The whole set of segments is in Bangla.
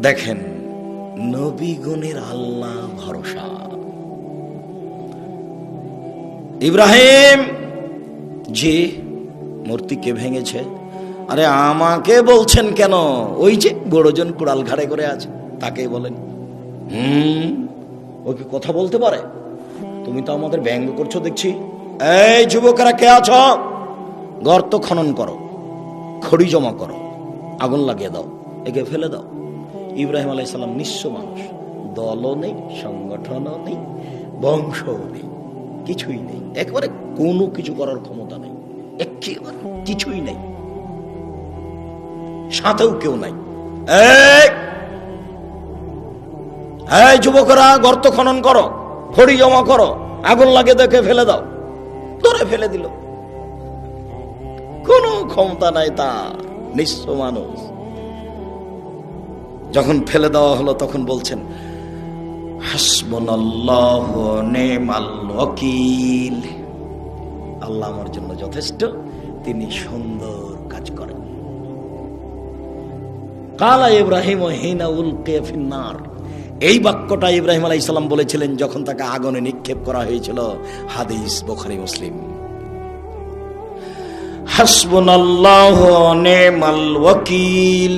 দেখেন নবীগণের আল্লাহ ভরসা। ইব্রাহিম জি মূর্তি কে ভেঙেছে? আরে আমাকে বলছেন কেন? ওই যে বড়জন কুড়াল ঘাড়ে করে আছে তাকে বলেন। ওকে কথা বলতে পারে? তুমি তো আমাদের ব্যঙ্গ করছো দেখছি। এই যুবকেরা কে আছো? গর্ত খনন করো, খড়ি জমা করো, আগুন লাগিয়ে দাও, একে ফেলে দাও। ইব্রাহিম আলাইহিস সালাম নিঃস্ব মানুষ, দলও নেই, সংগঠনও নেই, বংশও নেই, কিছুই নেই, একেবারে কোনো কিছু করার ক্ষমতা নেই, একেবারে কিছুই নেই, সাথেও কেউ নাই। এই যুবকরা গর্ত খনন করো, খড়ি জমা করো, আগুন লাগিয়ে দেখে ফেলে দাও। ধরে ফেলে দিল, কোনো ক্ষমতা নাই তার, নিঃস্ব মানুষ। যখন ফেলে দেওয়া হলো তখন বলছেন হাসবুনাল্লাহু ওয়া নি'মাল ওয়াকিল, আল্লাহ আমার জন্য যথেষ্ট, তিনি সুন্দর কাজ করেন। কালা ইব্রাহিম হিনা উলকিয়া ফিন্নার, এই বাক্যটা ইব্রাহিম আলাইহিস সালাম বলেছিলেন যখন তাকে আগুনে নিক্ষেপ করা হয়েছিল। হাদিস বুখারী মুসলিম। হাসবুনাল্লাহু ওয়া নি'মাল ওয়াকিল,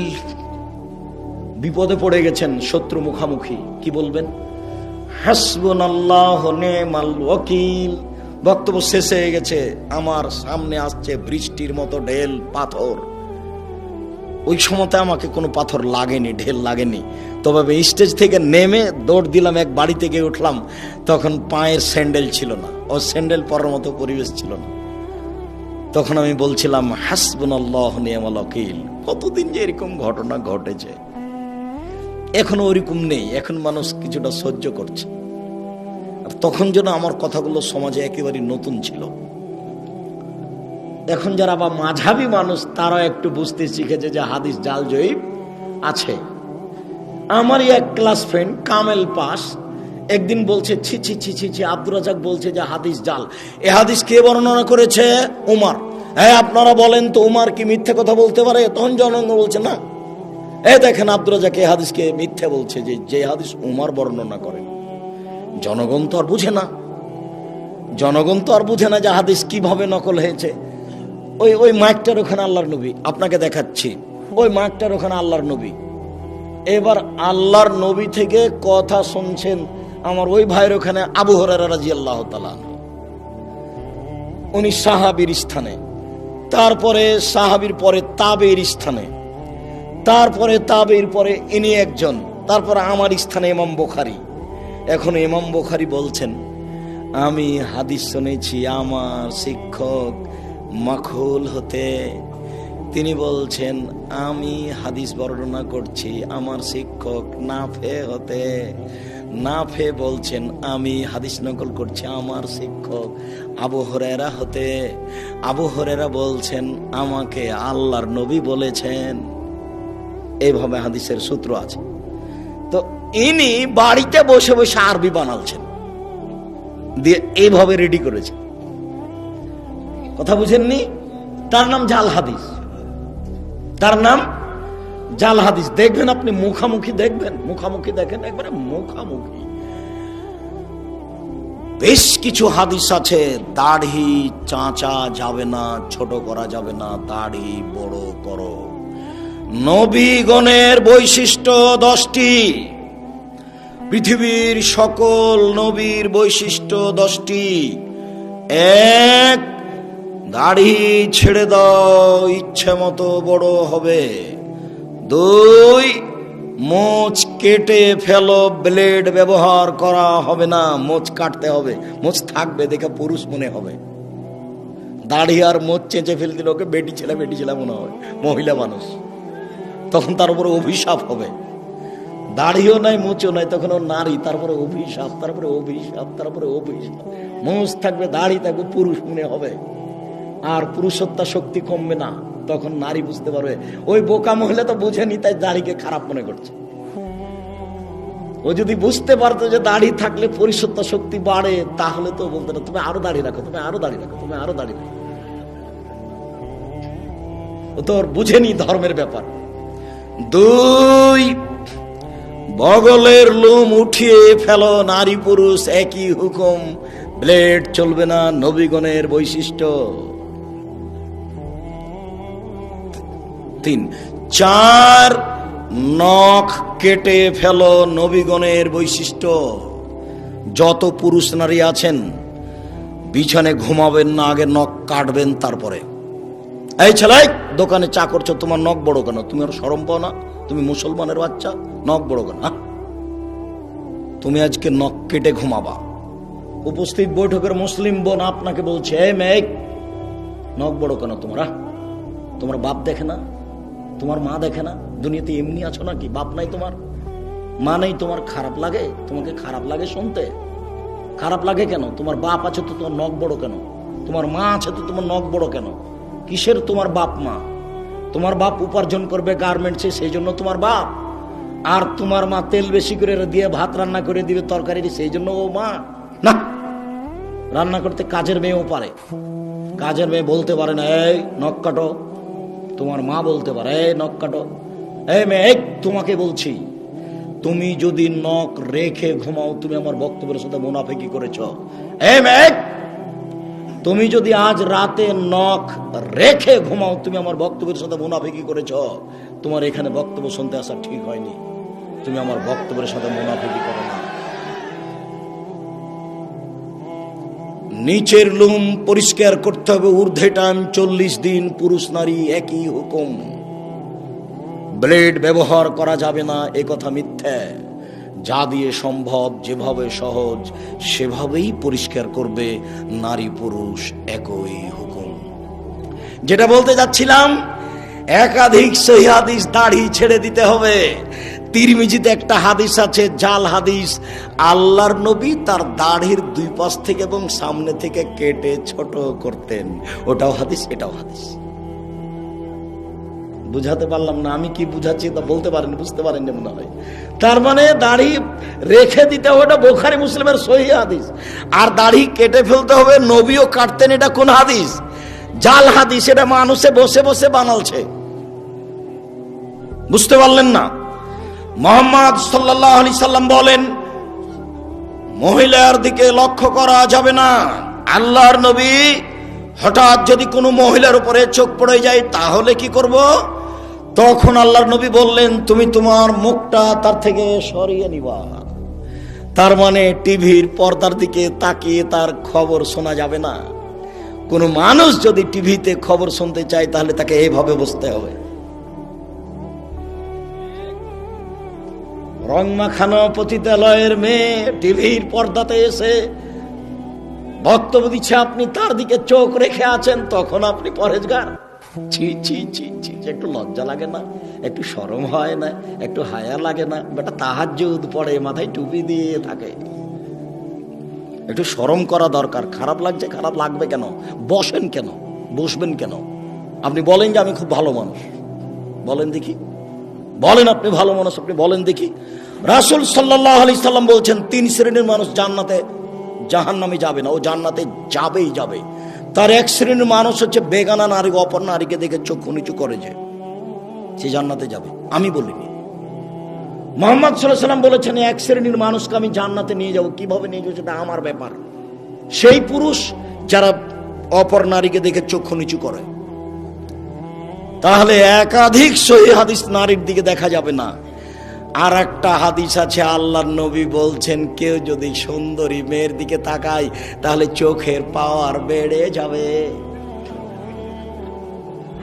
বিপদে পড়ে গেছেন, শত্রু মুখামুখি, কি বলবেন? হাসবুনাল্লাহু ওয়া নি'মাল ওয়াকিল। বক্তব্য শেষ হয়ে গেছে, আমার সামনে আসছে বৃষ্টির মতো ঢেল পাথর। ওই সময়তে আমাকে কোনো পাথর লাগেনি, ঢেল লাগেনি, তবে স্টেজ থেকে নেমে দৌড় দিলাম, এক বাড়িতে গিয়ে উঠলাম, তখন পায়ের স্যান্ডেল ছিল না, ও স্যান্ডেল পরার মতো পরিবেশ ছিল না। তখন আমি বলছিলাম হাসবুনাল্লাহু ওয়া নি'মাল ওয়াকিল। কতদিন যে এরকম ঘটনা ঘটেছে, এখনো ওরকম নেই, এখন মানুষ কিছুটা সহ্য করছে। আর তখন যেন আমার কথাগুলো সমাজে একেবারে নতুন ছিল। এখন যারা বা মাঝাবি মানুষ তারা একটু বুঝতে শিখেছে যে হাদিস জাল জয়ীব আছে। আমারই এক ক্লাস ফ্রেন্ড কামেল পাস একদিন বলছে ছি ছি ছি ছি ছি, আব্দুর রাজ্জাক বলছে যে হাদিস জাল। এ হাদিস কে বর্ণনা করেছে? উমার। হ্যাঁ আপনারা বলেন তো উমার কি মিথ্যে কথা বলতে পারে? তখন জনগণ বলছে না। দেখেন আব্দুর রাজ্জাক এই হাদিসকে মিথ্যে বলছে, যে হাদিস উমার বর্ণনা করেন। জনগণ তো আর বুঝে না, জনগণ তো আর বুঝে না যে হাদিস কিভাবে নকল হয়েছে। ওই মাইকটার ওখানে আল্লাহর নবী, আপনাকে দেখাচ্ছি, ওই মাইকটার ওখানে আল্লাহর নবী। এবার আল্লাহর নবী থেকে কথা শুনছেন আমার ওই ভাইয়ের ওখানে আবু হুরায়রা রাদিয়াল্লাহু তাআলা আনহু, উনি সাহাবীর স্থানে, তারপরে সাহাবীর পরে তাবেঈর স্থানে, তারপরে তাবেঈর পরে ইনি একজন, তারপরে আমার স্থানে ইমাম বুখারী। এখন ইমাম বুখারী বলছেন আমি হাদিস শুনেছি আমার শিক্ষক মাখুল হতে, তিনি বলছেন আমি হাদিস বর্ণনা করছি আমার শিক্ষক নাফে হতে, নাফে বলছেন আমি হাদিস নকল করছি আমার শিক্ষক আবু হুরায়রা হতে, আবু হুরায়রা বলছেন আমাকে আল্লাহর নবী বলেছেন। এইভাবে হাদিসের সূত্র আছে। তো ইনি বাড়িতে বসে বসে আরবি বানালছেন, দিয়ে এইভাবে রেডি করেছে। কথা বুঝেননি? তার নাম জাল হাদিস, তার নাম জাল হাদিস। দেখবেন আপনি মুখামুখি দেখবেন, মুখামুখি দেখেন, একবারে মুখামুখি। বেশ কিছু হাদিস আছে দাড়ি চাঁচা যাবে না, ছোট করা যাবে না, দাড়ি বড় করো। নবীগণের বৈশিষ্ট্য 10টি, পৃথিবীর সকল নবীর বৈশিষ্ট্য 10টি। 1, দাড়ি ছেড়ে দাও, ইচ্ছে মতো বড় হবে। 2, মোচ কেটে ফেলো, ব্লেড ব্যবহার করা হবে না, মোচ কাটতে হবে, মোচ থাকবে দেখে পুরুষ মনে হবে। দাড়ি আর মোচ চেঁচে ফেলে দিলে ওকে বেটি ছেলে মনে হবে, মহিলা মানুষ, তখন তার উপরে অভিশাপ হবে। দাড়িও নাই মোচও নাই, তখন ও নারী, তারপরে অভিশাপ, তারপরে অভিশাপ, তারপরে অভিশাপ। মোচ থাকবে, দাড়ি থাকবে, পুরুষ মনে হবে, আর পুরুষত্বা শক্তি কমবে না। তখন নারী বুঝতে পারবে, ওই বোকা মহিলা তো বুঝেনি তাই দাড়িকে খারাপ মনে করছে। ও যদি বুঝতে পারতো যে দাড়ি থাকলে পুরুষত্বা শক্তি বাড়ে, তাহলে তো বলতে না তুমি আরো দাড়ি রাখো, তুমি আরো দাড়ি রাখো, তুমি আরো দাড়ি রাখো। ও তো বুঝেনি ধর্মের ব্যাপার। দুই, বগলের লোম উঠিয়ে ফেলো, নারী পুরুষ একই হুকুম, ব্লেড চলবে না, নবীগণের বৈশিষ্ট্য। তিন, চার, নখ কেটে ফেলো, নবীগণের বৈশিষ্ট্য। যত পুরুষ নারী আছেন বিছানে ঘুমাবেন না, আগে নখ কাটবেন তারপরে। এই ছেলে, দোকানে চা করছো, তোমার নখ বড় কেন? তুমি আর শরম পাও না? তুমি মুসলমানের বাচ্চা, নখ বড় কেন? তুমি আজকে নখ কেটে ঘুমাবা। উপস্থিত বৈঠকের মুসলিম বোন আপনাকে বলছে, এই মেয়ে, নখ বড় কেন তোমার? তোমার বাপ দেখে না? তোমার মা দেখে না? দুনিয়াতে এমনি আছো নাকি? বাপ নাই তোমার, মা নেই তোমার? খারাপ লাগে? তোমাকে খারাপ লাগে শুনতে? খারাপ লাগে কেন? তোমার বাপ আছে তো তোমার নখ বড় কেন? তোমার মা আছে তো তোমার নখ বড় কেন? কিসের তোমার বাপ মা? তোমার বাপ উপার্জন করবে গার্মেন্টসে, সেই জন্য তোমার বাপ। আর তোমার মা তেল বেশি করে দিয়ে ভাত রান্না করে দিবে তরকারি, সেই জন্য ও মা না। রান্না করতে কাজের মেয়েও পারে। কাজের মেয়ে বলতে পারে না এই নখ কাটো? তোমার মা বলতে পারে এই নখ কাটো। এই মেয়ে, তোমাকে বলছি, তুমি যদি নখ রেখে ঘুমাও, তুমি আমার বক্তব্যের সাথে মুনাফিকি করেছ। এই মেয়ে, তুমি যদি আজ রাতে নখ রেখে ঘুমাও, তুমি আমার বক্তব্যের সাথে মুনাফিকি করেছ। তোমার এখানে বক্তব্য শুনতে আসা ঠিক হয়নি। তুমি আমার বক্তব্যের সাথে মুনাফিকি করো না। নিচের লোম পরিষ্কার করতে হবে, ঊর্ধ্বে টাইম 40 দিন, পুরুষ নারী একই হুকুম। ব্লেড ব্যবহার করা যাবে না, এ কথা মিথ্যা। যা দিয়ে সম্ভব, যেভাবে সহজ সেভাবেই পরিষ্কার করবে, নারী পুরুষ একই হুকুম। যেটা বলতে যাচ্ছিলাম, একাধিক সহিহ হাদিস, দাড়ি ছেড়ে দিতে হবে। তিরমিজিতে একটা হাদিস আছে, জাল হাদিস, আল্লাহর নবী তার দাড়ির দুই পাশ থেকে এবং সামনে থেকে কেটে ছোট করতেন। ওটাও হাদিস, এটাও হাদিস। বুঝাতে পারলাম না? আমি কি বুঝাচ্ছি তা বলতে পারেন, বুঝতে পারেন মনে হয়। তার মানে দাড়ি রেখে দিতে হবে, ওটা বুখারী মুসলিমের সহিহ হাদিস। আর দাড়ি কেটে ফেলতে হবে, নবীও কাটতেন, এটা কোন হাদিস? জাল হাদিস। এটা মানুষে বসে বসে বানালছে। বুঝতে পারলেন না? মুহাম্মদ সাল্লাল্লাহু আলাইহি সাল্লাম বলেন, মহিলার দিকে লক্ষ্য করা যাবে না। আল্লাহর নবী হঠাৎ যদি কোনো মহিলার উপরে চোখ পড়ে যায় তাহলে কি করব? তখন আল্লাহর নবী বললেন, তুমি তোমার মুখটা তার থেকে সরিয়ে নিবা। তার মানে টিভির পর্দার দিকে তাকিয়ে তার খবর শোনা যাবে না। কোনো মানুষ যদি টিভিতে খবর শুনতে চায় তাহলে তাকে এইভাবে বসতে হবে। রং মাখানো পতিতালয়ের মেয়ে টিভির পর্দাতে এসে বক্তব্য দিচ্ছে, আপনি তার দিকে চোখ রেখে আছেন, তখন আপনি পরেজগার? ছি ছি ছি ছি, একটু লজ্জা লাগে না? একটু শরম হয় না? একটু হায়া লাগে না? বেটা তাহাজ্জুদ পড়ে, মাথায় টুপি দিয়ে থাকে, একটু শরম করা দরকার। খারাপ লাগছে? খারাপ লাগবে কেন? বসেন কেন? বসবেন কেন? আপনি বলেন যে আমি খুব ভালো মানুষ, বলেন দেখি, বলেন আপনি ভালো মানুষ, আপনি বলেন দেখি। রাসূল সাল্লাল্লাহু আলাইহি সাল্লাম বলছেন, 3 শ্রেণীর মানুষ জান্নাতে, জাহান্নামে যাবে না, ও জান্নাতে যাবেই যাবে। তার এক শ্রেণীর মানুষ হচ্ছে বেগানা নারী, অপর নারীকে দেখে চক্ষু নিচু করে, যে সে জান্নাতে যাবে। আমি বলিনি, মুহাম্মদ সাল্লাল্লাহু আলাইহি সাল্লাম বলেছেন, এক শ্রেণীর মানুষকে আমি জান্নাতে নিয়ে যাব। কিভাবে নিয়ে যাবো সেটা আমার ব্যাপার। সেই পুরুষ যারা অপর নারীকে দেখে চক্ষু নিচু করে। তাহলে একাধিক সহিহ হাদিস, নারীর দিকে দেখা যাবে না। আর একটা হাদিস আছে, আল্লাহর নবী বলছেন, কেউ যদি সুন্দরী মেয়ের দিকে তাকায় তাহলে চোখের পাওয়ার বেড়ে যাবে।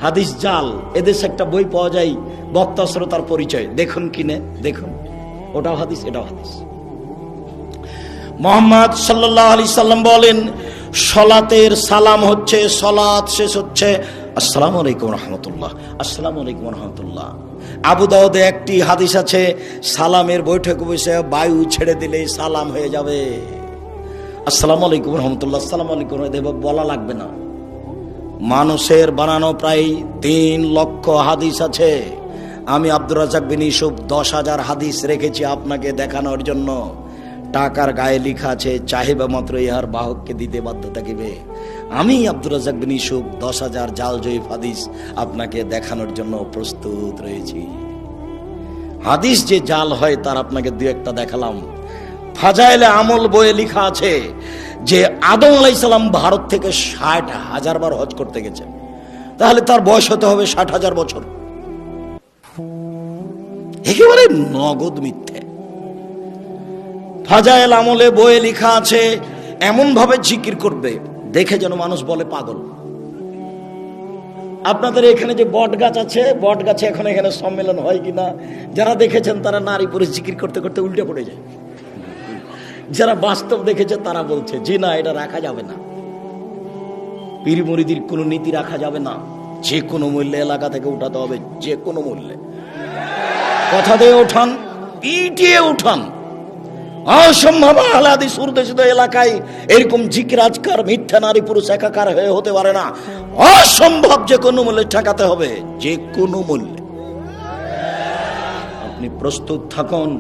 হাদিস জাল। এদেশে একটা বই পাওয়া যায়, বক্তা শ্রোতার পরিচয়, দেখুন কিনে দেখুন, ওটাও হাদিস, এটাও হাদিস। মুহাম্মদ সাল্লাল্লাহু আলাইহি সাল্লাম বলেন, সালাতের সালাম হচ্ছে, সালাত শেষ হচ্ছে আসসালামু আলাইকুম রাহমাতুল্লাহ, আসসালামু আলাইকুম রাহমাতুল্লাহ। আবু দাউদে একটি হাদিস আছে, সালামের বৈঠকে বসে বায়ু ছেড়ে দিলেই সালাম হয়ে যাবে। আসসালামু আলাইকুম রাহমাতুল্লাহ, আসসালামু আলাইকুম বলা লাগবে না। মানুষের বানানো প্রায় 3 লক্ষ হাদিস আছে। আমি আব্দুর রাজ্জাক বিন ইউসুফ 10,000 হাদিস রেখেছি আপনাকে দেখানোর জন্য। টাকার গায়ে লেখা আছে, চাহিবা মাত্র ইহার বাহককে দিতে বাধ্য থাকিবে। আমি আব্দুর রাজ্জাক বিন ইউসুফ 10,000 জাল জয়ীফ হাদিস আপনাকে দেখানোর জন্য প্রস্তুত রয়েছি। হাদিস যে জাল হয় তার আপনাকে দু একটা দেখালাম। ফাজাইলে আমল বইয়ে লেখা আছে যে আদম আলাইহিস সালাম ভারত থেকে 60,000 বার হজ করতে গেছে, তাহলে তার বয়স হতে হবে 60,000 বছর। একেবারে নগদ মিথ্যে। ফাজাইল আমলে বইয়ে লেখা আছে এমন ভাবে জিকির করবে দেখে যেন মানুষ বলে পাগল। আপনাদের এখানে যে বট গাছ আছে, বট গাছে এখন এখানে সম্মেলন হয় কিনা, যারা দেখেছেন তারা নারী পুরুষ জিকির করতে করতে উল্টে পড়ে যায়। যারা বাস্তব দেখেছে তারা বলছে জি না, এটা রাখা যাবে না, পীর মুরিদির কোনো নীতি রাখা যাবে না, যে কোনো মূল্যে এলাকা থেকে উঠাতে হবে, যে কোনো মূল্যে। কথা দিয়ে উঠান, পিটিয়ে উঠান। অসম্ভব আহলে হাদিস উর্দুশিত এলাকায় এরকম জিকির আজকার মিথ্যা নারী পুরুষ একাকার হয়ে হতে পারে না। অসম্ভব, যে কোনো মূল্যে ঠেকাতে হবে, যে কোনো মূল্যে। আপনি প্রস্তুত থাকুন।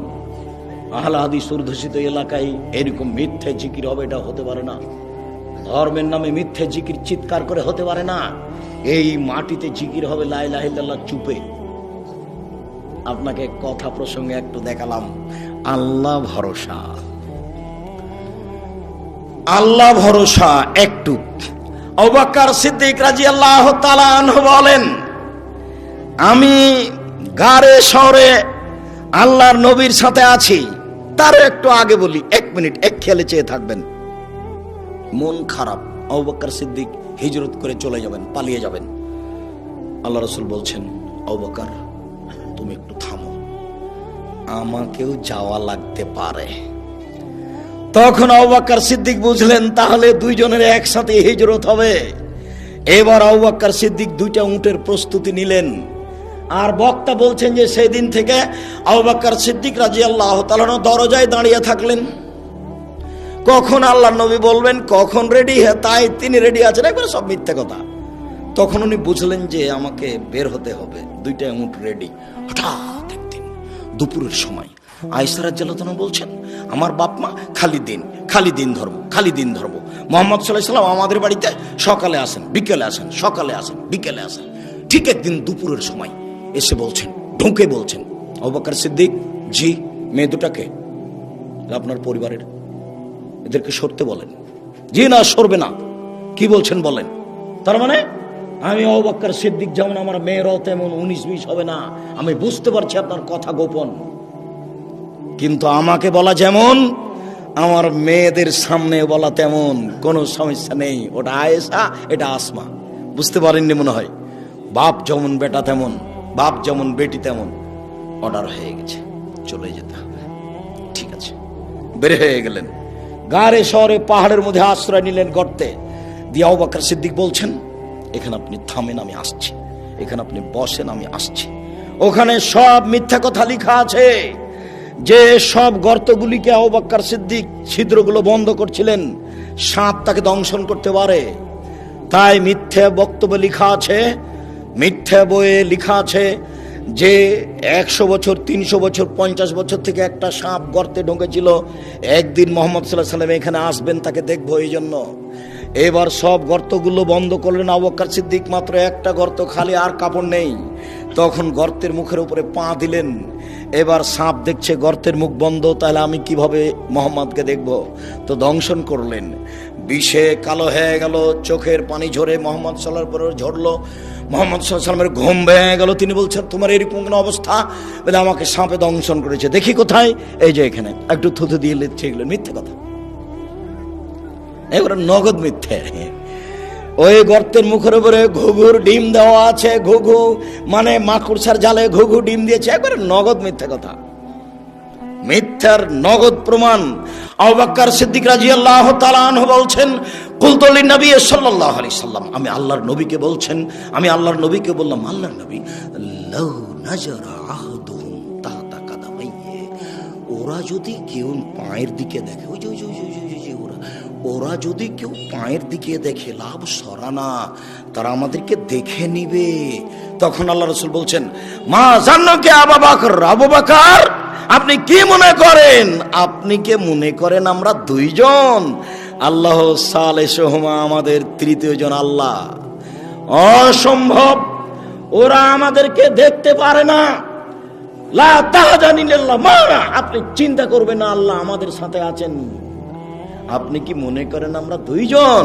আহলে হাদিস উর্দুশিত এলাকায় এরকম মিথ্যে জিকির হবে, এটা হতে পারে না। ধর্মের নামে মিথ্যে জিকির চিৎকার করে হতে পারে না। এই মাটিতে জিকির হবে লা ইলাহা ইল্লাল্লাহ চুপে। আপনাকে কথা প্রসঙ্গে একটু দেখালাম। আল্লাহ ভরসা, আল্লাহ ভরসা একটু। আবু বকর সিদ্দিক রাদিয়াল্লাহু তাআলা আনহু বলেন, আমি গারে শহরে আল্লাহর নবীর সাথে আছি। তার একটু আগে বলি, 1 মিনিট এক খেয়ালে চেয়ে থাকবেন। মন খারাপ, আবু বকর সিদ্দিক হিজরত করে চলে যাবেন, পালিয়ে যাবেন। আল্লাহ রাসূল বলছেন, আবু বকর তুমি একটু থামো, আমাকেও যাওয়া লাগতে পারে। তখন আবু বকর সিদ্দিক বুঝলেন তাহলে দুইজনের একসাথে হিজরত হবে। এবার আবু বকর সিদ্দিক 2টা উটের প্রস্তুতি নিলেন। আর বক্তা বলছেন যে সেই দিন থেকে আবু বকর সিদ্দিক রাদিয়াল্লাহু তাআলা দরজায় দাঁড়িয়ে থাকলেন। কখন আল্লাহর নবী বলবেন, কখন রেডি, তাই তিনি রেডি আছেন, একবার সব মিথ্যা কথা। তখন উনি বুঝলেন যে আমাকে বের হতে হবে, 2টা উট রেডি। হঠাৎ একদিন দুপুরের সময় আয়েশা রাদিয়াল্লাহু তাআলা বলছেন, আমার বাপ মা খালি দিন ধর্ম, খালি দিন ধর্ম। মুহাম্মদ সাল্লাল্লাহু আলাইহি ওয়াসাল্লাম আমাদের বাড়িতে সকালে আসেন, বিকেলে আসেন, সকালে আসেন, বিকেলে আসেন। ঠিক একদিন দুপুরের সময় এসে বলছেন, ঢুকে বলছেন, আবু বকর সিদ্দিক, জি মেয়ে দুটাকে আপনার পরিবারের, এদেরকে সরতে বলেন। জি না, সরবে না। কি বলছেন বলেন। তার মানে আমি আবু বকর সিদ্দিক যেমন, আমার মেয়েরাও তেমন 19-20 হবে না। আমি বুঝতে পারছি আপনার কথা গোপন, কিন্তু আমাকে বলা যেমন আমার মেয়েদের সামনে বলা তেমন, কোনো সমস্যা নেই। ওটা আয়েশা, এটা আসমা। বুঝতে পারেননি মনে হয়। বাপ যেমন বেটা তেমন, বাপ যেমন বেটি তেমন। অর্ডার হয়ে গেছে, চলে যেতে হবে। ঠিক আছে, বের হয়ে গেলেন। গাড়ে শহরে পাহাড়ের মধ্যে আশ্রয় নিলেন, গর্তে। দিয়ে আবু বকর সিদ্দিক বলছেন, এখানে আপনি থামেন, আমি আসছি। এখানে আপনি বসেন, আমি আসছি। ওখানে সব মিথ্যা কথা লেখা আছে। যে সব গর্তগুলিকে আবু বকর সিদ্দিক ছিদ্রগুলো বন্ধ করছিলেন, সাপ তাকে দংশন করতে পারে। তাই মিথ্যা বক্তব্য লেখা আছে, মিথ্যা বইয়ে লেখা আছে যে 100 বছর, 300 বছর, 50 বছর থেকে একটা সাপ গর্তে ঢুকেছিল। একদিন মুহাম্মদ সাল্লাল্লাহু আলাইহি ওয়াসাল্লাম এখানে আসবেন, তাকে দেখবো এই জন্য। এবার সব গর্তগুলো বন্ধ করলেন আবু বকর সিদ্দিক, মাত্র একটা গর্ত খালি, আর কাপড় নেই। তখন গর্তের মুখের উপরে পা দিলেন। এবার সাপ দেখছে গর্তের মুখ বন্ধ, তাহলে আমি কিভাবে মোহাম্মদকে দেখব? তো দংশন করলেন। বিষে কালো হয়ে গেল, চোখের পানি ঝরে মোহাম্মদ সাল্লাল্লাহু আলাইহি ওয়াসাল্লামের ঝরলো। মোহাম্মদ সাল্লাল্লাহু আলাইহি ওয়াসাল্লামের ঘুম ভেঙে গেল। তিনি বলছেন, তোমার এরকম কেন অবস্থা? বলে, আমাকে সাপে দংশন করেছে। দেখি কোথায়? এই যে এখানে। একটু থুতু দিয়ে লিখছে। এগুলো মিথ্যে কথা, এগুলো নগদ মিথ্যে। ওই গর্তের মুখের উপরে ঘুঘুর ডিম দেওয়া আছে। ঘুঘু মানে মাকড়সার জালে ঘুঘু ডিম দিয়েছে। একবারে নগদ মিথ্যে কথা, মিথ্যার নগদ প্রমাণ। আবু বকর সিদ্দিক রাদিয়াল্লাহু তাআলা আনহু বলছেন, কুলতু লিন-নবী সাল্লাল্লাহু আলাইহি সাল্লাম, আমি আল্লাহর নবীকে বলছেন, আমি আল্লাহর নবীকে বললাম, আল্লাহর নবী, লাউ নাজারা আহদুহুম তাহতা কাদামাইহি, ওরা যদি কেউ পায়ের দিকে দেখে, ওই যে ওরা যদি কেউ পায়ের দিকে দেখে, লাভ সরানা, তারা আমাদেরকে দেখে নিবে। তখন আল্লাহ রাসূল বলছেন, মা জান্নাকে আবু বকর, আবু বকর আপনি কি মনে করেন? আপনি কে মনে করেন আমরা 2 জন? আল্লাহ সালেহুমা, আমাদের 3য় জন আল্লাহ। অসম্ভব, ওরা আমাদেরকে দেখতে পারে না। লা তাহজান ইল্লাল্লাহ মা'না, আপনি চিন্তা করবেন না, আল্লাহ আমাদের সাথে আছেন। আপনি কি মনে করেন আমরা দুইজন?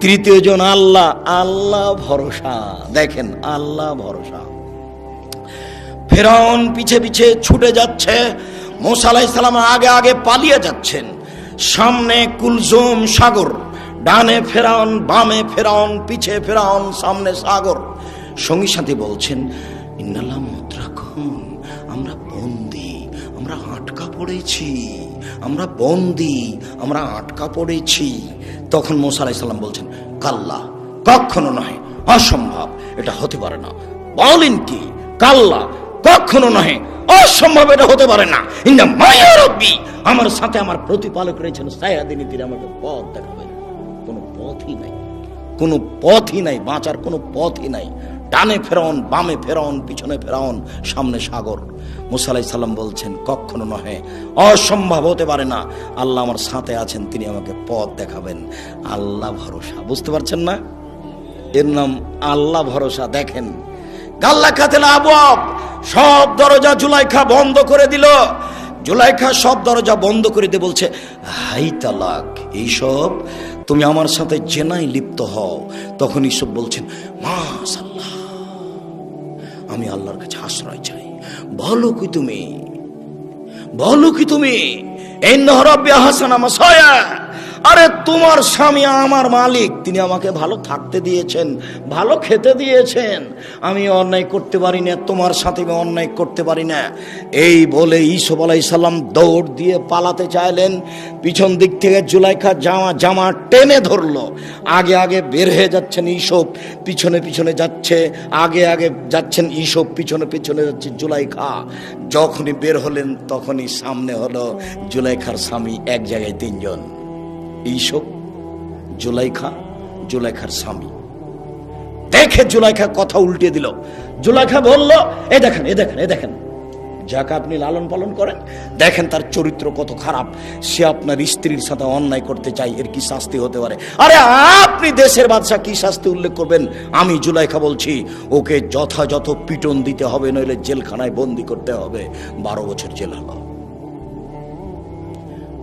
তৃতীয় জন আল্লাহ, আল্লাহ ভরসা। দেখেন, আল্লাহ ভরসা। ফিরআউন পিছে পিছে ছুটে যাচ্ছে, মূসা আলাইহিস সালাম আগে আগে পালিয়ে যাচ্ছেন। সামনে কুলজুম সাগর, ডানে ফিরআউন, বামে ফিরআউন, পিছে ফিরআউন, সামনে সাগর। সঙ্গী সাথী বলছেন, ইন্নাল্লাহ মুদরাকুন, আমরা বন্দী, আমরা আটকা পড়েছি, আমরা বন্দী, আমরা আটকা পড়েছি। তখন মূসা আলাইহিস সালাম বলছেন, কাল্লা, কখনো নয়, অসম্ভব, এটা হতে পারে না। বলেন কি? কাল্লা, কখনো নয়, অসম্ভব, এটা হতে পারে না। ইন্না মায়া রাব্বি, আমার সাথে আমার প্রতিপালক রয়েছেন, সায়াদিনী, তিনি আমাকে পথ দেখাবেন। কোনো পথই নাই, কোনো পথই নাই, বাঁচার কোনো পথই নাই। ডানে ফেরাউন, বামে ফেরাউন, পিছনে ফেরাউন, সামনে সাগর। মূসা আলাইহিস সালাম বলছেন, কখনো নহে, অসম্ভব, হতে পারে না। আল্লাহ আমার সাথে আছেন, তিনি আমাকে পথ দেখাবেন। আল্লাহ ভরসা, বুঝতে পারছেন না? এর নাম আল্লাহ ভরসা। দেখেন, গাল্লাকাতিল আবওয়াব, সব দরজা জুলাইখা বন্ধ করে দিল। জুলাইখা সব দরজা বন্ধ করে দিয়ে বলছে, হাই তালাক, এইসব তুমি আমার সাথে জেনায় লিপ্ত হও। তখন ইসব বলছেন, মাশাআল্লাহ, আমি আল্লাহর কাছে আশ্রয় চাই। বলো কি তুমি, বলো কি তুমি, ইন্নাহু রাব্বি আহসানা মাসায়া, আরে তোমার স্বামী আমার মালিক, তিনি আমাকে ভালো থাকতে দিয়েছেন, ভালো খেতে দিয়েছেন, আমি অন্যায় করতে পারি না, তোমার সাথে আমি অন্যায় করতে পারি না। এই বলে ইউসুফ আলাইহিস সালাম দৌড় দিয়ে পালাতে চাইলেন। পিছন দিক থেকে জুলাইখা জামা টেনে ধরলো। আগে আগে বের হয়ে যাচ্ছেন ইউসুফ, পিছনে পিছনে যাচ্ছে, আগে আগে যাচ্ছেন ইউসুফ, পিছনে পিছনে যাচ্ছে জুলাইখা। যখনই বের হলেন তখনই সামনে হলো জুলাইখার স্বামী, এক জায়গায় তিনজন, ইউসুফ, জুলাইখা, জুলাইখার স্বামী। দেখে জুলাইখা কথা উল্টে দিল। জুলাইখা বলল, এ দেখেন, এ দেখেন, এ দেখেন, যাকে আপনি লালন পালন করেন, দেখেন তার চরিত্র কত খারাপ, সে আপনার স্ত্রীর সাথে অন্যায় করতে চাই, এর কি শাস্তি হতে পারে? আরে আপনি দেশের বাদশা, কি শাস্তি উল্লেখ করবেন? আমি জুলাইখা বলছি, ওকে যথাযথ পিটন দিতে হবে, নইলে জেলখানায় বন্দি করতে হবে। 12 বছর জেল হলো।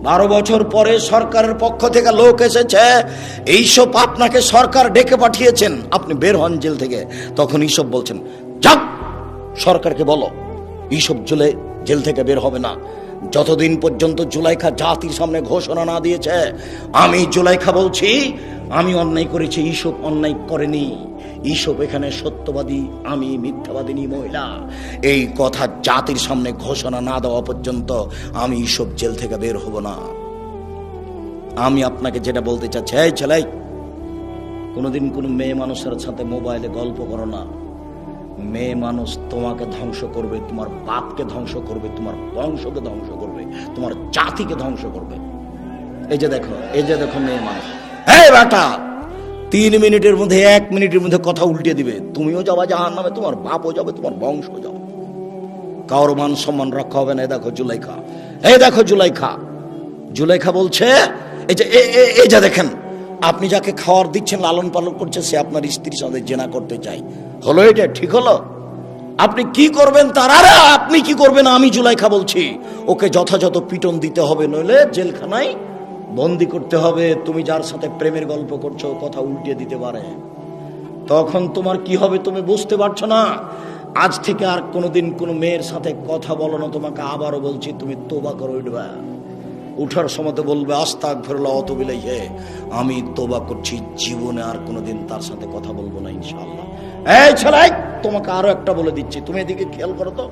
12 বছর পরে সরকারের পক্ষ থেকে লোক এসেছে, এইসব আপনাকে সরকার ডেকে পাঠিয়েছেন, আপনি বের হন জেল থেকে। তখন এইসব বলছেন, যাও, সরকারকে বলো এইসব জেল থেকে বের হবে না, যতদিন পর্যন্ত জুলাইখা জাতির সামনে ঘোষণা না দিয়েছে। আমি জুলাইখা বলছি, আমি অন্যায় করেছি, এইসব অন্যায় করেনি। এইসব এখানে সত্যবাদী, আমি মিথ্যাবাদিনী মহিলা। এই কথা জাতির সামনে ঘোষণা না দেওয়া পর্যন্ত আমি এইসব জেল থেকে বের হব না। আমি আপনাকে যেটা বলতে চাচ্ছি, এই ছেলে, কোনোদিন কোনো মেয়ে মানুষের সাথে মোবাইলে গল্প করো না। মেয়ে মানুষ তোমাকে ধ্বংস করবে, তোমার বাপকে ধ্বংস করবে, তোমার বংশকে ধ্বংস করবে, তোমার জাতিকে ধ্বংস করবে। এই যে দেখো, এই যে দেখো মেয়ে মানুষ, এই বেটা 3 মিনিটের মধ্যে, 1 মিনিটের মধ্যে কথা উল্টে দিবে। তুমিও যাবা জাহান্নামে, তোমার বাপও যাবে, তোমার বংশ যাবে, কারো মান সম্মান রক্ষা হবে না। এই দেখো জুলাইখা, এই দেখো জুলাইখা। জুলাইখা বলছে, এই যে দেখেন, আপনি যাকে খাওয়ার দিচ্ছেন, লালন পালন করছে, সে আপনার স্ত্রীর সাথে জেনা করতে চাই। হলো এটা? ঠিক হলো? আপনি কি করবেন তার? আরে আপনি কি করবেন? আমি জুলাইখা বলছি, ওকে যথাযথ পিটন দিতে হবে, নইলে জেলখানায় বন্দি করতে হবে। তুমি যার সাথে প্রেমের গল্প করছো, কথা উল্টে দিতে পারে। তখন তোমার কি হবে তুমি বুঝতে পারছো না। আজ থেকে আর কোনোদিন কোনো মেয়ের সাথে কথা বলো না। তোমাকে আবারও বলছি, তুমি তোবা করে উঠবা। উঠার সময় বলবে, আস্তাগফিরুল্লাহ ওয়া আতুবু ইলাইহি, আমি তোবা করছি, জীবনে আর কোনোদিন তার সাথে কথা বলবো না ইনশাআল্লাহ। এই ছেলে, তোমাকে আরো একটা বলে দিচ্ছি, তুমি এদিকে খেয়াল করো তো।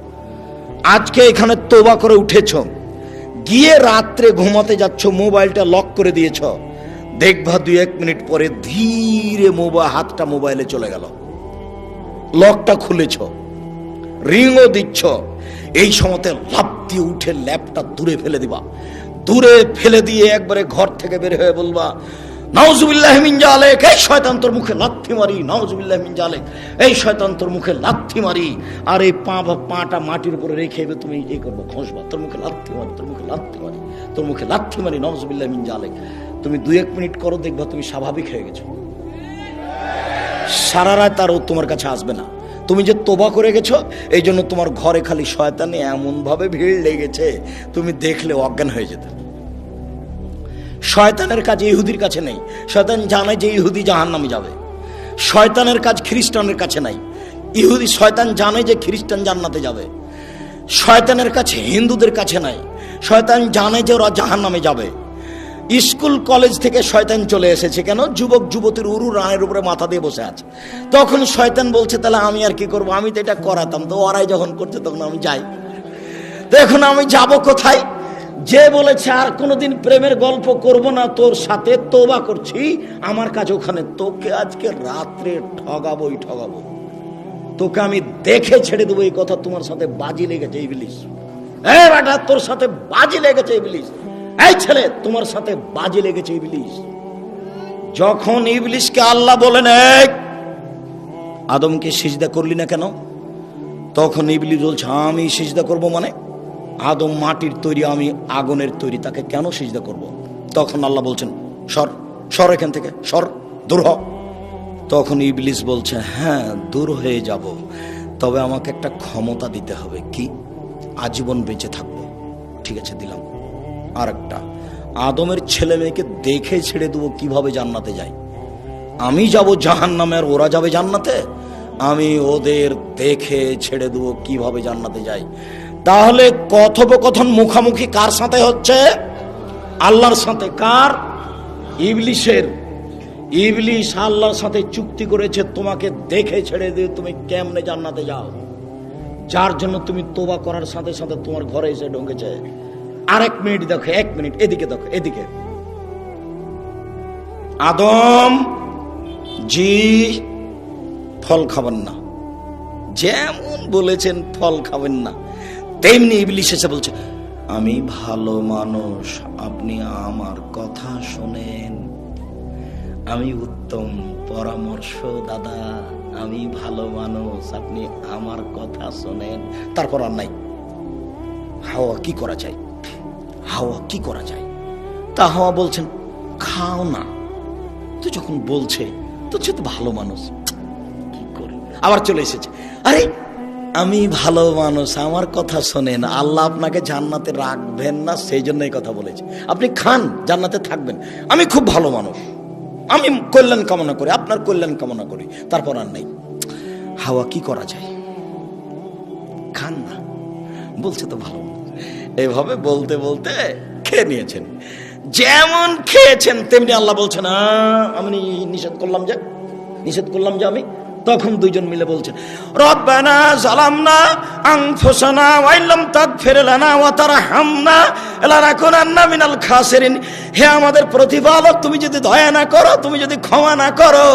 আজকে এখানে তোবা করে উঠেছো, গিয়ে রাত্রে ঘুমাতে যাচ্ছ, মোবাইলটা লক করে দিয়েছ, দেখবা 2-1 মিনিট পরে ধীরে হাতটা মোবাইলে চলে গেল, লকটা খুলেছ, রিংও দিচ্ছ। এই সময়তে লাফ দিয়ে উঠে ল্যাপটা দূরে ফেলে দিবা। দূরে ফেলে দিয়ে একবারে ঘর থেকে বের হয়ে বলবা, নাউজুবিল্লাহি মিন জালিক, এই শয়তান তোর মুখে লাথি মারি, নাউজুবিল্লাহি মিন জালিক, এই শয়তান তোর মুখে লাথি মারি। আর এই পাটা মাটির উপরে রেখে তুমি এই করবো, ঘষবা, তোর মুখে লাথি মারি, তোর মুখে লাথি মারি, তোর মুখে লাথি মারি, নাউজুবিল্লাহি মিন জালিক। তুমি 2-1 মিনিট করো, দেখবা তুমি স্বাভাবিক হয়ে গেছো। সারা রাত আর ও তোমার কাছে আসবে না। তুমি যে তোবা করে গেছো, এই জন্য তোমার ঘরে খালি শয়তানে এমন ভাবে ভিড় লেগেছে, তুমি দেখলে অজ্ঞান হয়ে যেতে। শয়তানের কাজ ইহুদির কাছে নেই। শয়তান জানে যে ইহুদি জাহান্নামে যাবে। শয়তানের কাজ খ্রিস্টানের কাছে নাই। শয়তান জানে যে খ্রিস্টান জান্নাতে যাবে। শয়তানের কাছে হিন্দুদের কাছে নাই। শয়তান জানে যে ওরা জাহান্নামে যাবে। স্কুল কলেজ থেকে শয়তান চলে এসেছে কেন? যুবক যুবতীর উরু রানের উপরে মাথা দিয়ে বসে আছে। তখন শয়তান বলছে তাহলে আমি আর কি করবো, আমি তো এটা করাতাম, তো ওরাই যখন করছে তখন আমি যাই, তো এখন আমি যাব কোথায়? যে বলেছে আর কোনোদিন প্রেমের গল্প করব না তোর সাথে, তোবা করছি, আমার কাছে ওখানে, তোকে আজকে রাত্রে ঠগাবোই ঠগাবো, তোকে আমি দেখে ছেড়ে দেবো। এই কথা তোমার সাথে বাজি লেগেছে ইবলিস। এই বেটা তোর সাথে বাজি লেগেছে ইবলিস। এই ছেলে তোমার সাথে বাজি লেগেছে ইবলিস। যখন ইবলিসকে আল্লাহ বলেন এই আদমকে সিজদা করলি না কেন, তখন ইবলিস বলছে আমি সিজদা করব মানে? আদম মাটির তৈরি, আমি আগুনের তৈরি, তাকে কেন সিজদা করব? তখন আল্লাহ বলছেন সর, সর এখান থেকে, সর, দূর হ। তখন ইবলিস বলছে হ্যাঁ দূর হয়ে যাব, তবে আমাকে একটা ক্ষমতা দিতে হবে। কি? আজীবন বেঁচে থাকবো। ঠিক আছে দিলাম। আর একটা, আদমের ছেলে মেয়েকে দেখে ছেড়ে দেবো কিভাবে জান্নাতে যায়। আমি যাব জাহান্নামে আর ওরা যাবে জান্নাতে, আমি ওদের দেখে ছেড়ে দেবো কিভাবে জান্নাতে যায়। তাহলে কথোপকথন মুখামুখি কার সাথে হচ্ছে? আল্লাহর সাথে। কার? ইবলিসের। ইবলিস আল্লাহর সাথে চুক্তি করেছে তোমাকে দেখে ছেড়ে দিয়ে তুমি কেমনে জান্নাতে যাও, যার জন্য তুমি তোবা করার সাথে সাথে তোমার ঘরে এসে ঢুকেছে। আর 1 মিনিট দেখো, 1 মিনিট এদিকে দেখো, এদিকে। আদম জি ফল খাবেন না, যেমন বলেছেন ফল খাবেন না, তেমনি ইবলিস এসে বলছে আমি ভালো মানুষ, আপনি আমার কথা শোনেন, আমি উত্তম পরামর্শ দাদা, আমি ভালো মানুষ, আপনি আমার কথা শোনেন। তারপর আর নাই। হাওয়া কি করা যায়? হাওয়া কি করা যায়? তা হাওয়া বলছেন খাও না। তো যখন বলছে তো সে তো ভালো মানুষ, কি করে? আবার চলে এসেছে, আরে আমি ভালো মানুষ, আমার কথা শোনেন, আল্লাহ আপনাকে জান্নাতে রাখবেন না সেই জন্য এই কথা বলেছে, আপনি খান জান্নাতে থাকবেন, আমি খুব ভালো মানুষ, আমি কল্যাণ কামনা করি, আপনার কল্যাণ কামনা করি। তারপর আর নেই। হাওয়া কি করা যায়? খান না, বলছে তো ভালো। এইভাবে বলতে বলতে খেয়ে নিয়েছেন। যেমন খেয়েছেন তেমনি আল্লাহ বলছেন আমি নিষেধ করলাম যে আমি। তখন দুইজন মিলে বলছে রব্বানা যালামনা আনফুসানা ওয়া ইল্লাম তাগফির লানা ওয়া তারহামনা লানাকুনান্না মিনাল খাসিরিন। হে আমাদের প্রতিপালক, তুমি যদি দয়া না করো, তুমি যদি ক্ষমা না করো,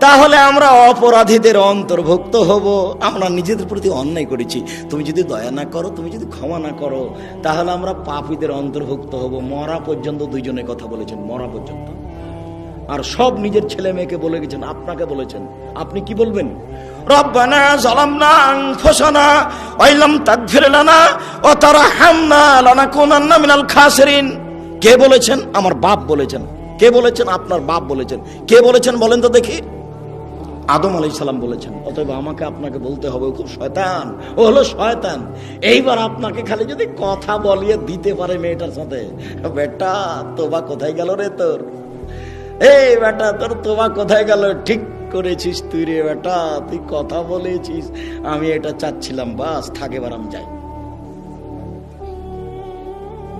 তাহলে আমরা অপরাধীদের অন্তর্ভুক্ত হব। আমরা নিজেদের প্রতি অন্যায় করেছি, তুমি যদি দয়া না করো, তুমি যদি ক্ষমা না করো, তাহলে আমরা পাপীদের অন্তর্ভুক্ত হব। মরা পর্যন্ত দুইজনে কথা বলেছেন, মরা পর্যন্ত। আর সব নিজের ছেলে মেয়েকে বলে গেছেন, আপনাকে বলেছেন, আপনি কি বলবেন? রব্বানা যালামনা আনফুসানা ওয়া ইল্লাম তাগফির লানা ওয়া তারহামনা লানাকুনান্না মিনাল খাসিরিন। কে বলেছেন? আমার বাপ বলেছেন। কে বলেছেন? আপনার বাপ বলেছেন। কে বলেছেন বলেন তো দেখি? আদম আলাইহিস সালাম বলেছেন। অতএব আমাকে আপনাকে বলতে হবে ও খুব শয়তান, ও হলো শয়তান। এইবার আপনাকে খালি যদি কথা বলিয়ে দিতে পারে মেয়েটার সাথে, বেটা তোবা কোথায় গেল রে তোর? এই বেটা তোর তোবা কোথায় গেল? ঠিক করেছিস তুই রে বেটা, তুই কথা বলেছিস, আমি এটা চাচ্ছিলাম, বাস থাকে, এবার আমি যাই।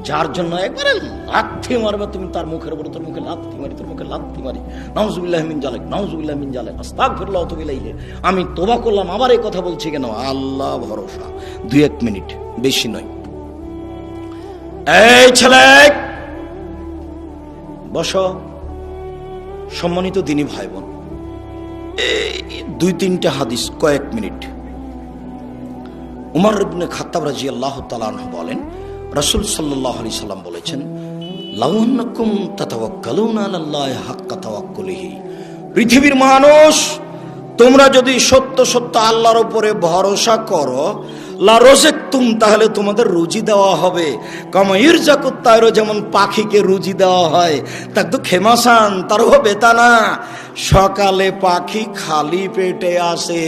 যার জন্য একবারে লাথি মারবে তুমি তার মুখের উপরে, তোর মুখে লাথি মারি, তোর মুখে লাথি মারি, নাউজুবিল্লাহ মিন জালিক, নাউজুবিল্লাহ মিন জালিক, আস্তাগফিরুল্লাহ ওয়া আতুবু ইলাইহি। আমি তোবা করলাম, আবার এই কথা বলছি কেন? আল্লাহ ভরসা। 2-1 মিনিট, বেশি নয়। এই ছেলে বসো। সম্মানিত দিনী ভাই বোন, এই 2-3টা হাদিস, কয়েক মিনিট। উমর ইবনে খাত্তাব রাদিয়াল্লাহু তাআলা আনহু বলেন, রাসূল সাল্লাল্লাহু আলাইহি সাল্লাম বলেছেন, লাউ আন্নাকুম তাতাওয়াক্কালুনা আলাল্লাহি হাক্কা তাওয়াক্কুলিহি। পৃথিবীর মানুষ, তোমরা যদি সত্য সত্য আল্লাহর উপরে ভরসা করো, লা রোযাকতুম, তাহলে তোমাদের রুজি দেওয়া হবে। কামা ইরযাকুত তায়র, যেমন পাখিকে রুজি দেওয়া হয়। তাক তো খেমাসান তারও বেতানা, সকালে পাখি খালি পেটে আসে,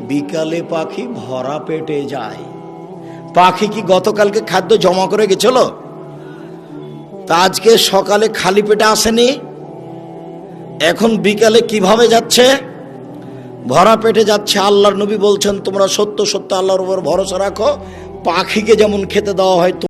বিকালে পাখি ভরা পেটে যায়। পাখি কি গতকালকে খাদ্য জমা করে গেছিল? তা আজকে সকালে খালি পেটে আসেনি, এখন বিকালে কিভাবে যাচ্ছে? ভরা পেটে যাচ্ছে। আল্লাহর নবী বলছেন তোমরা সত্য সত্য আল্লাহর উপর ভরসা রাখো, পাখিকে যেমন খেতে দেওয়া হয়